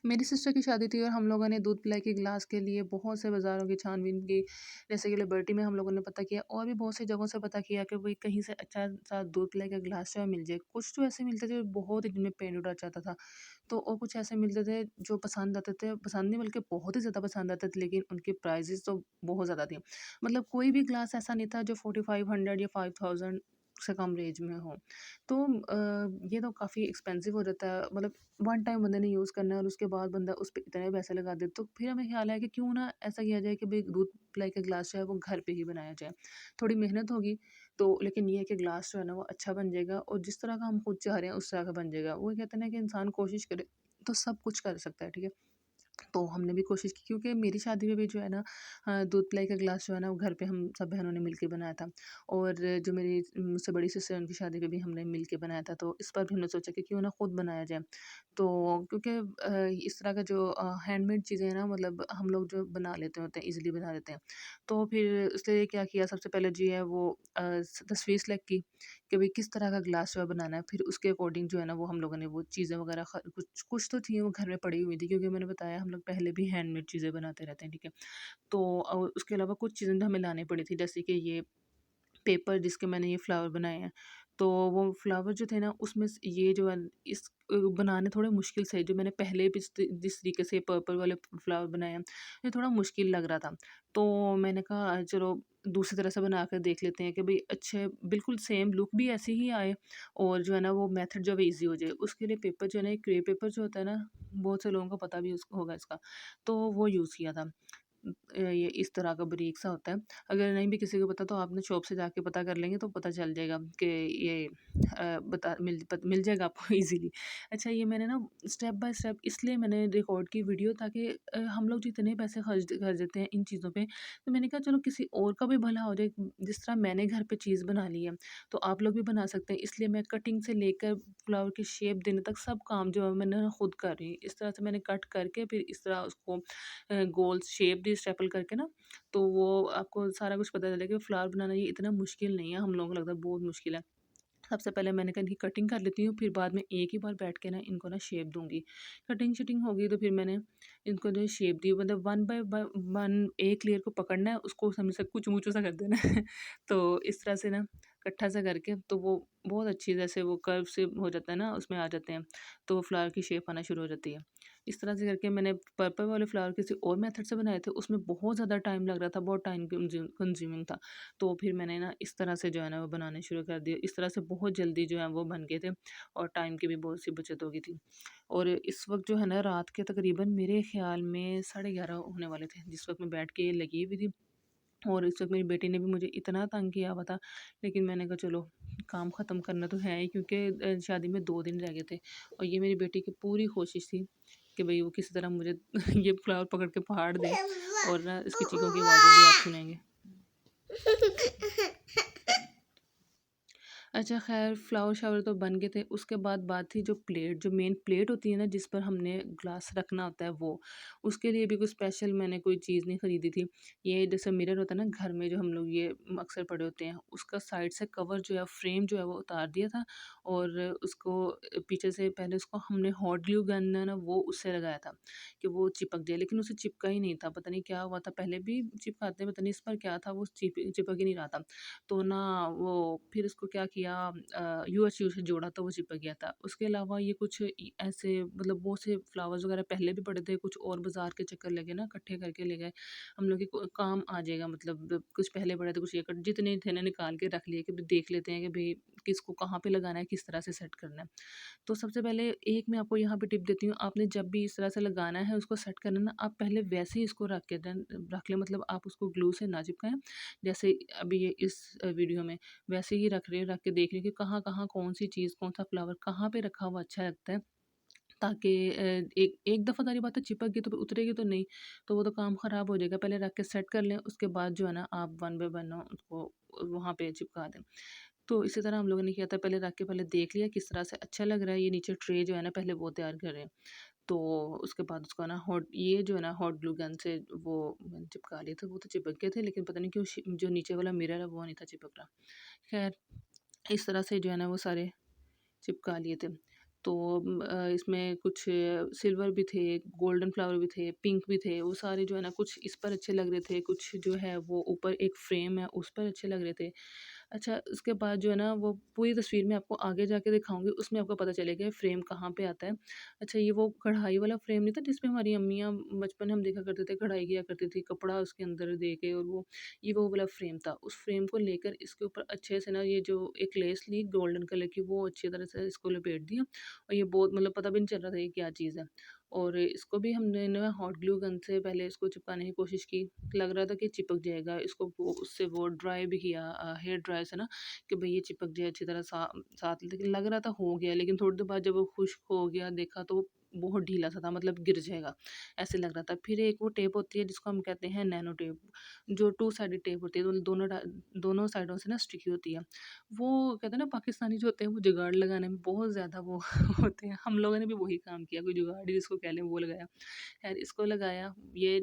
मेरी सिस्टर की शादी थी और हम लोगों ने दूध पिलाई के गिलास के लिए बहुत से बाज़ारों की छानबीन की। जैसे कि लिबर्टी में हम लोगों ने पता किया और भी बहुत सी जगहों से पता किया कि भई कहीं से अच्छा सा दूध पिलाई का गिलास जो है मिल जाए। कुछ तो ऐसे मिलते थे जो बहुत ही जिनमें पेंट उतर जाता था। तो और कुछ ऐसे मिलते थे जो पसंद आते थे, पसंद नहीं बल्कि बहुत ही ज़्यादा पसंद आते थे, लेकिन उनकी प्राइसेज़ तो बहुत ज़्यादा थी। मतलब कोई भी ग्लास ऐसा नहीं था जो 4500 या 5000 से कम रेंज में हो। तो ये तो काफ़ी एक्सपेंसिव हो जाता है। मतलब वन टाइम बंदे ने यूज़ करना है और उसके बाद बंदा उस पे इतने पैसे लगा दे, तो फिर हमें ख्याल आया कि क्यों ना ऐसा किया जाए कि भाई दूध पिलाई का ग्लास जो है वो घर पे ही बनाया जाए। थोड़ी मेहनत होगी तो, लेकिन ये है कि ग्लास जो है ना वो अच्छा बन जाएगा और जिस तरह का हम खुद चाह रहे हैं उस तरह का बन जाएगा। वो कहते हैं ना कि इंसान कोशिश करे तो सब कुछ कर सकता है, ठीक है। तो हमने भी कोशिश की क्योंकि मेरी शादी में भी जो है ना दूध पिलाई का ग्लास जो है ना वो घर पे हम सब बहनों ने मिलके बनाया था। और जो मेरी मुझसे बड़ी सिस्टर है उनकी शादी पे भी हमने मिलके बनाया था, तो इस बार भी हमने सोचा कि क्यों ना खुद बनाया जाए। तो क्योंकि इस तरह का जो हैंडमेड चीज़ें हैं ना, मतलब हम लोग जो बना लेते होते हैं, ईज़िली बना लेते हैं। तो फिर इसलिए क्या किया, सबसे पहले जो है वो तस्वीर सेलेक्ट की कि भई किस तरह का ग्लास जो है बनाना है। फिर उसके अकॉर्डिंग जो है ना वो हम लोगों ने वो चीज़ें वगैरह कुछ कुछ तो थी वो घर में पड़ी हुई थी, क्योंकि मैंने बताया हम लोग पहले भी हैंडमेड चीज़ें बनाते रहते हैं, ठीक है। तो उसके अलावा कुछ चीज़ें तो हमें लानी पड़ी थी, जैसे कि ये पेपर जिसके मैंने ये फ्लावर बनाए हैं। तो वो फ्लावर जो थे ना उसमें से ये जो है इस बनाने थोड़े मुश्किल से, जो मैंने पहले भी जिस तरीके से पर्पल वाले फ्लावर बनाए हैं, ये थोड़ा मुश्किल लग रहा था। तो मैंने कहा चलो दूसरी तरह से बना कर देख लेते हैं कि भई अच्छे बिल्कुल सेम लुक भी ऐसी ही आए और जो है ना वो मेथड जो है ईज़ी हो जाए। उसके लिए पेपर जो है ना, एक क्रे पेपर जो होता है ना, बहुत से लोगों को पता भी होगा इसका, तो वो यूज़ किया था। ये इस तरह का बारीक सा होता है। अगर नहीं भी किसी को पता तो आपने शॉप से जाके पता कर लेंगे तो पता चल जाएगा कि ये मिल जाएगा आपको ईज़िली। अच्छा, ये मैंने ना स्टेप बाय स्टेप इसलिए मैंने रिकॉर्ड की वीडियो, ताकि हम लोग जितने पैसे खर्च कर देते हैं इन चीज़ों पे, तो मैंने कहा चलो किसी और का भी भला हो जाए। जिस तरह मैंने घर पे चीज़ बना ली है, तो आप लोग भी बना सकते हैं। इसलिए मैं कटिंग से लेकर फ्लावर की शेप देने तक सब काम जो है मैंने ना खुद कर रही हूँ। इस तरह से मैंने कट करके फिर इस तरह उसको गोल शेप दी स्टेपल करके ना, तो वो आपको सारा कुछ पता चलेगा कि फ्लावर बनाना ये इतना मुश्किल नहीं है, हम लोगों को लगता है बहुत मुश्किल है। सबसे पहले मैंने कहा इनकी कटिंग कर लेती हूँ, फिर बाद में एक ही बार बैठ के ना इनको ना शेप दूँगी। कटिंग-शटिंग हो गई तो फिर मैंने इनको जो है शेप दी, मतलब वन बाय वन एक लेयर को पकड़ना है, उसको समझ से कुचू-मुचू सा कर देना है। तो इस तरह से ना इकट्ठा सा करके तो वो बहुत अच्छी, जैसे वो कर्व से हो जाता है ना, उसमें आ जाते हैं, तो फ्लावर की शेप आना शुरू हो जाती है। इस तरह से करके मैंने पर्पल वाले फ्लावर किसी और मेथड से बनाए थे, उसमें बहुत ज़्यादा टाइम लग रहा था, बहुत टाइम कंज्यूमिंग था। तो फिर मैंने ना इस तरह से जो है ना वो बनाने शुरू कर दिए। इस तरह से बहुत जल्दी जो है वो बन गए थे और टाइम की भी बहुत सी बचत हो गई थी। और इस वक़्त जो है ना रात के तकरीबन मेरे ख़्याल में 11:30 होने वाले थे, जिस वक़्त मैं बैठ के ये लगी हुई थी। और इस वक़्त मेरी बेटी ने भी मुझे इतना तंग किया हुआ था, लेकिन मैंने कहा चलो काम ख़त्म करना तो है ही, क्योंकि शादी में 2 दिन रह गए थे और ये मेरी बेटी की पूरी कोशिश थी कि भई वो किसी तरह मुझे ये फ्लावर पकड़ के फाड़ दे, और ना इसकी चीखों की आवाज़ें भी आप सुनेंगे। अच्छा, ख़ैर फ्लावर-शावर तो बन गए थे, उसके बाद बात थी जो प्लेट, जो मेन प्लेट होती है ना जिस पर हमने ग्लास रखना होता है वो। उसके लिए भी कोई स्पेशल मैंने कोई चीज़ नहीं खरीदी थी। ये जैसे मिरर होता है ना घर में जो हम लोग ये अक्सर पड़े होते हैं, उसका साइड से कवर जो है फ्रेम जो है वो उतार दिया था और उसको पीछे से पहले उसको हमने हॉट ग्लू गन है ना वो उससे लगाया था कि वो चिपक जाए, लेकिन उसे चिपका ही नहीं था। पता नहीं क्या हुआ था, पहले भी चिपकाते हैं, पता नहीं इस बार क्या था, वो चिपक ही नहीं रहा था। तो ना वो फिर उसको क्या किया, यूएसयू से जोड़ा तो वो चिपक गया था। उसके अलावा ये कुछ ऐसे मतलब बहुत से फ्लावर्स वगैरह पहले भी पड़े थे, कुछ और बाज़ार के चक्कर लगे ना, इकट्ठे करके ले गए। हम लोग के काम आ जाएगा, मतलब कुछ पहले पड़े थे, कुछ ये जितने थे ना निकाल के रख लिए कि भाई देख लेते हैं कि भाई किसको कहाँ पे लगाना है, किस तरह से सेट करना है। तो सबसे पहले एक मैं आपको यहाँ पे टिप देती हूँ, आपने जब भी इस तरह से लगाना है, उसको सेट करना है ना, आप पहले वैसे ही इसको रख लें, मतलब आप उसको ग्लू से ना चिपकाएँ। जैसे अभी ये इस वीडियो में वैसे ही रख रहे हैं, रख के देख रहे हैं कि कहाँ-कहाँ कौन-सी चीज़, कौन-सा फ्लावर कहाँ पे रखा हुआ अच्छा लगता है, ताकि एक एक दफ़ा सारी बातें चिपक गई तो फिर उतरेगी तो नहीं, तो वो तो काम ख़राब हो जाएगा। पहले रख के सेट कर लें, उसके बाद जो है ना आप वन बाय वन ना उसको वहाँ पे चिपका दें। तो इसी तरह हम लोगों ने किया था, पहले रख के पहले देख लिया किस तरह से अच्छा लग रहा है। ये नीचे ट्रे जो है ना पहले वो तैयार कर रहे हैं। तो उसके बाद उसको ना हॉट ये जो है ना हॉट ग्लू गन से वो मैंने चिपका लिए थे, वो तो चिपक गए थे, लेकिन पता नहीं क्यों जो नीचे वाला मिरर है वो नहीं था चिपक रहा। खैर इस तरह से जो है ना वो सारे चिपका लिए थे। तो इसमें कुछ सिल्वर भी थे, गोल्डन फ्लावर भी थे, पिंक भी थे, वो सारे जो है ना कुछ इस पर अच्छे लग रहे थे, कुछ जो है वो ऊपर एक फ्रेम है उस पर अच्छे लग रहे थे। अच्छा, उसके बाद जो है ना वो पूरी तस्वीर मैं आपको आगे जाके दिखाऊँगी, उसमें आपको पता चलेगा फ्रेम कहाँ पे आता है। अच्छा, ये वो कढ़ाई वाला फ्रेम नहीं था जिसमें हमारी अम्मियाँ बचपन में हम देखा करते थे, कढ़ाई किया करती थी, कपड़ा उसके अंदर दे के, और वो वाला फ्रेम था। उस फ्रेम को लेकर इसके ऊपर अच्छे से ना ये जो एक लेस ली गोल्डन कलर की, वो अच्छी तरह से इसको लपेट दिया, और ये बहुत मतलब पता भी नहीं चल रहा था ये क्या चीज़ है। और इसको भी हमने ना हॉट ग्लू गन से पहले इसको चिपकाने की कोशिश की, लग रहा था कि चिपक जाएगा। इसको वो उससे वो ड्राई भी किया हेयर ड्रायर से ना, कि भई ये चिपक जाए अच्छी तरह साथ, लेकिन लग रहा था हो गया, लेकिन थोड़ी देर बाद जब वो खुश्क हो गया देखा तो वो बहुत ढीला-सा था, मतलब गिर जाएगा, ऐसे लग रहा था। फिर एक वो टेप होती है जिसको हम कहते हैं नैनो टेप, जो टू साइडेड टेप होती है, दोनों साइडों से ना स्टिकी होती है। वो कहते हैं ना पाकिस्तानी जो होते हैं वो जुगाड़ लगाने में बहुत ज़्यादा वो होते हैं। हम लोगों ने भी वही काम किया, कोई जुगाड़ ही जिसको कह लें वो लगाया। खैर इसको लगाया, ये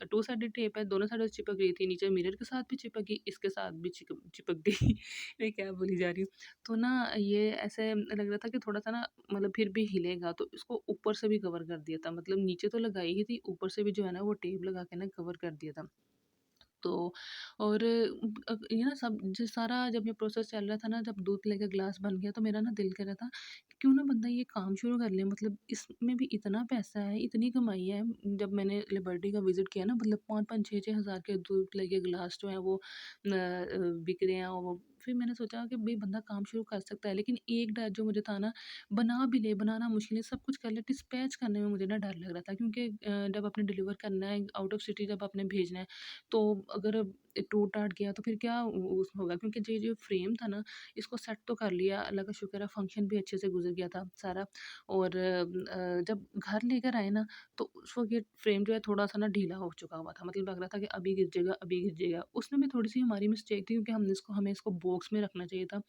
टू साइडेड टेप है, दोनों साइडों से चिपक गई थी, नीचे मिरर के साथ भी चिपक गई, इसके साथ भी चिपक गई। मैं क्या बोली जा रही हूँ। तो ना ये ऐसे लग रहा था कि थोड़ा-सा ना मतलब फिर भी हिलेगा, तो इसको ऊपर से भी कवर कर दिया था। मतलब नीचे तो लगाई ही थी, ऊपर से भी जो है ना वो टेप लगा के ना कवर कर दिया था। तो और ये ना सब जो सारा जब ये प्रोसेस चल रहा था ना, जब दूध लेके ग्लास बन गया, तो मेरा ना दिल कर रहा था कि क्यों ना बंदा ये काम शुरू कर ले, मतलब इसमें भी इतना पैसा है, इतनी कमाई है। जब मैंने लिबर्टी का विज़िट किया ना, मतलब 5-5 6-6 हज़ार के दूध लेके ग्लास जो है वो बिक रहे हैं, और वो फिर मैंने सोचा कि भई बंदा काम शुरू कर सकता है। लेकिन एक डर जो मुझे था ना, बना भी ले, बनाना मुश्किल है, सब कुछ कर ले, डिस्पैच करने में मुझे ना डर लग रहा था, क्योंकि जब आपने डिलीवर करना है आउट ऑफ सिटी, जब आपने भेजना है, तो अगर टूट-टाट गया तो फिर क्या होगा, क्योंकि ये जो फ्रेम था ना, इसको सेट तो कर लिया, अल्लाह का शुक्र है, फंक्शन भी अच्छे से गुज़र गया था सारा। और जब घर लेकर आए ना, तो उस वक़्त ये फ्रेम जो है थोड़ा-सा ना ढीला हो चुका हुआ था, मतलब लग रहा था कि अभी गिर जाएगा, अभी गिर जाएगा। उसमें भी थोड़ी-सी हमारी मिस्टेक थी, क्योंकि हमें इसको बॉक्स में रखना चाहिए था,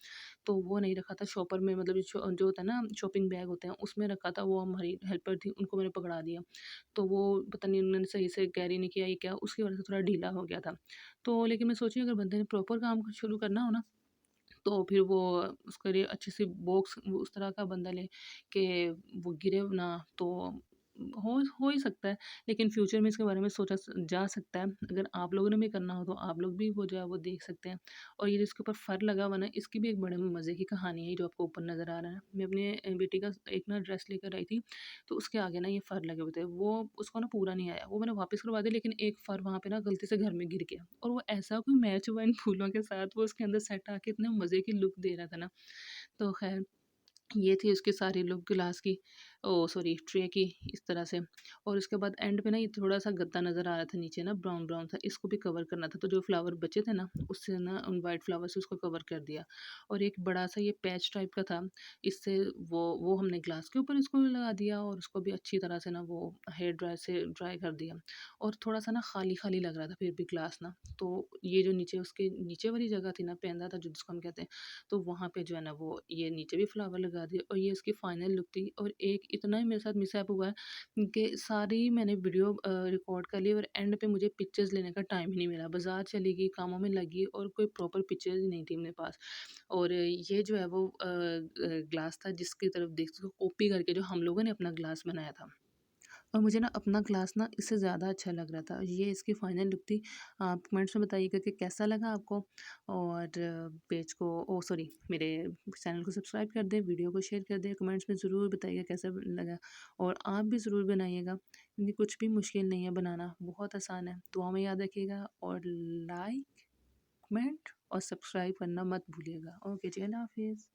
तो वो नहीं रखा था शॉपर में, मतलब जो होता है ना शॉपिंग बैग होते हैं उसमें रखा था, वो हमारी हेल्पर थी, उनको मैंने पकड़ा दिया। तो वो पता नहीं उन्होंने सही से कैरी नहीं किया, ये क्या, उसकी वजह से थोड़ा ढीला हो गया था। तो लेकिन मैं सोची अगर बंदे ने प्रॉपर काम शुरू करना हो ना, तो फिर वो उसके लिए अच्छी सी बॉक्स उस तरह का बंदा ले कि वो गिरे ना, तो हो ही सकता है। लेकिन फ्यूचर में इसके बारे में सोचा जा सकता है। अगर आप लोगों ने भी करना हो तो आप लोग भी वो जो है वो देख सकते हैं। और ये जिसके ऊपर फर लगा हुआ ना, इसकी भी एक बड़े मज़े की कहानी है, ये जो आपको ऊपर नज़र आ रहा है। मैं अपने बेटी का एक ना ड्रेस लेकर आई थी, तो उसके आगे ना ये फर लगे हुए थे, वो उसको ना पूरा नहीं आया, वो मैंने वापस करवा दिया, लेकिन एक फर वहाँ पे ना गलती से घर में गिर गया, और वो ऐसा कोई मैच हुआ इन फूलों के साथ, वो उसके अंदर सेट आके इतने मज़े की लुक दे रहा था ना। तो ख़ैर ये थी उसकी सारी लुक गिलास की, ओह सॉरी ट्रे की, इस तरह से। और उसके बाद एंड पे ना ये थोड़ा-सा गद्दा नज़र आ रहा था नीचे ना, ब्राउन-ब्राउन सा, इसको भी कवर करना था। तो जो फ्लावर बचे थे ना, उससे ना उन व्हाइट फ्लावर से उसको कवर कर दिया। और एक बड़ा-सा ये पैच टाइप का था, इससे वो हमने ग्लास के ऊपर इसको लगा दिया, और उसको भी अच्छी तरह से ना वो हेयर ड्रायर से ड्राई कर दिया। और थोड़ा-सा ना खाली-खाली लग रहा था फिर भी ग्लास ना, तो ये जो नीचे उसके नीचे वाली जगह थी ना, पेंदा था जो जिसको हम कहते हैं, तो वहाँ पे जो है ना वो ये नीचे भी फ्लावर लगा दिए, और ये इसकी फाइनल लुक थी। और एक इतना ही मेरे साथ मिसहैप हुआ है कि सारी मैंने वीडियो रिकॉर्ड कर ली, और एंड पे मुझे पिक्चर्स लेने का टाइम ही नहीं मिला, बाजार चली गई, कामों में लगी, और कोई प्रॉपर पिक्चर्स ही नहीं थी मेरे पास। और ये जो है वो ग्लास था जिसकी तरफ देख उसको कॉपी करके जो हम लोगों ने अपना ग्लास बनाया था, और मुझे ना अपना क्लास ना इससे ज़्यादा अच्छा लग रहा था। ये इसकी फाइनल लुक थी। आप कमेंट्स में बताइएगा कि कैसा लगा आपको, और पेज को ओह सॉरी मेरे चैनल को सब्सक्राइब कर दें, वीडियो को शेयर कर दें, कमेंट्स में ज़रूर बताइएगा कैसा लगा, और आप भी ज़रूर बनाइएगा, क्योंकि कुछ भी मुश्किल नहीं है बनाना, बहुत आसान है। दुआ में याद रखिएगा, और लाइक, कमेंट और सब्सक्राइब करना मत भूलिएगा। ओके जी, अल्लाह हाफ़िज़।